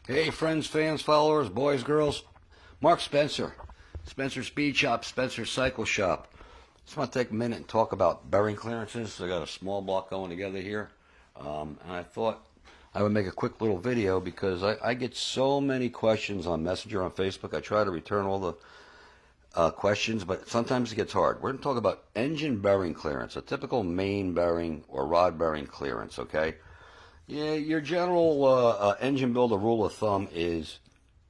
Hey friends, fans, followers, boys, girls. Mark Spencer, Spencer Speed Shop, Spencer Cycle Shop. Just want to take a minute and talk about bearing clearances. I got a small block going together here. And I thought I would make a quick little video because I get so many questions on Messenger on Facebook. I try to return all the questions, but sometimes it gets hard. We're going to talk about engine bearing clearance, a typical main bearing or rod bearing clearance, okay? Yeah, your general engine builder rule of thumb is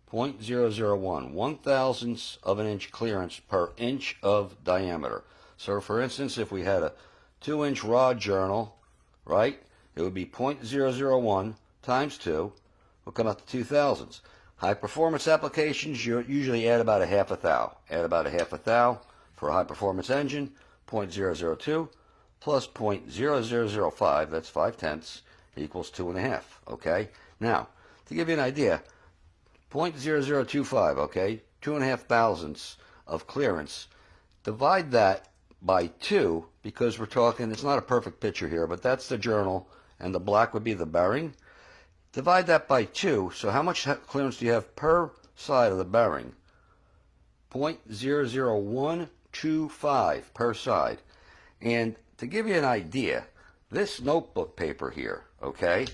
0.001, 1/1000th of an inch clearance per inch of diameter. So for instance, if we had a 2-inch rod journal, right, it would be 0.001 times 2 will come out to 2/1000. High performance applications, you usually add about a half a thou. Add about a half a thou for a high performance engine, 0.002 plus 0.0005, that's 5/10, equals 2.5, okay? Now, to give you an idea, 0.0025, okay, 2.5 thousandths of clearance, divide that by 2, because we're talking, it's not a perfect picture here, but that's the journal, and the black would be the bearing. Divide that by 2, so how much clearance do you have per side of the bearing? 0.00125 per side. And to give you an idea, this notebook paper here, okay,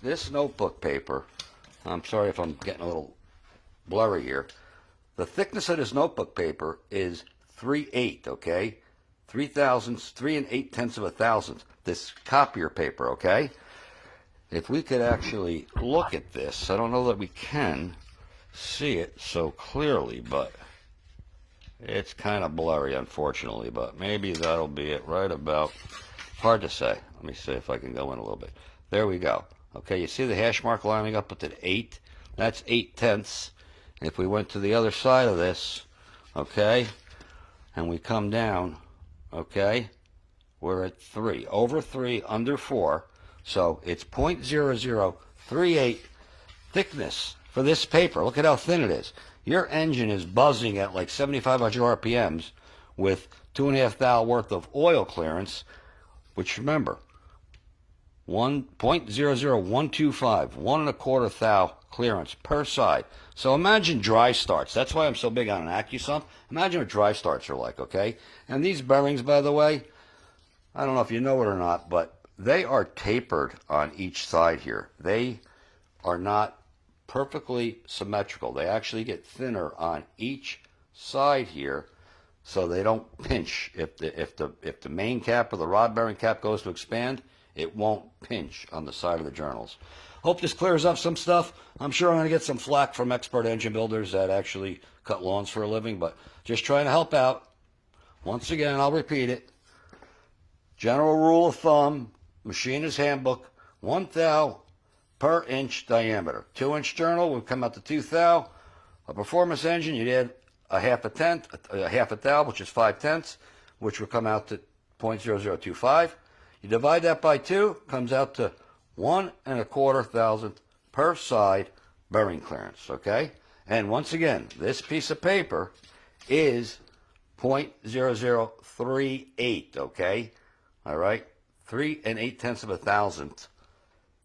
this notebook paper, I'm sorry if I'm getting a little blurry here, the thickness of this notebook paper is 3/8, okay, 3/1000, 3 8/10 of a thousandth, this copier paper, okay. If we could actually look at this, I don't know that we can see it so clearly, but it's kind of blurry, unfortunately, but maybe that'll be it right about. Hard to say. Let me see if I can go in a little bit. There we go. Okay, you see the hash mark lining up with the 8? That's 8/10. If we went to the other side of this, okay, and we come down, okay, we're at 3. Over 3, under 4. So it's 0.0038 thickness for this paper. Look at how thin it is. Your engine is buzzing at like 7,500 RPMs with 2.5 thou worth of oil clearance, which remember, 1.00125, 1.25 thou clearance per side. So imagine dry starts. That's why I'm so big on an AccuSump. Imagine what dry starts are like, okay? And these bearings, by the way, I don't know if you know it or not, but they are tapered on each side here. They are not perfectly symmetrical. They actually get thinner on each side here, so they don't pinch. If the main cap or the rod bearing cap goes to expand, it won't pinch on the side of the journals. Hope this clears up some stuff. I'm sure I'm going to get some flack from expert engine builders that actually cut lawns for a living, but just trying to help out. Once again, I'll repeat it. General rule of thumb, machiner's handbook, 1 thou per inch diameter. 2-inch journal would come out to 2 thou. A performance engine, you'd add a half a thou, which is 5/10, which will come out to 0.0025. You divide that by 2, comes out to 1.25 thousandth per side bearing clearance, okay? And once again, this piece of paper is 0.0038, okay? All right? 3 8/10 of a thousandth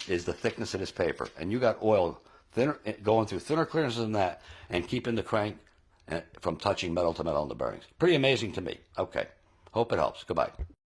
is the thickness of this paper. And you got oil thinner, going through thinner clearances than that and keeping the crank from touching metal to metal in the bearings. Pretty amazing to me. Okay. Hope it helps. Goodbye.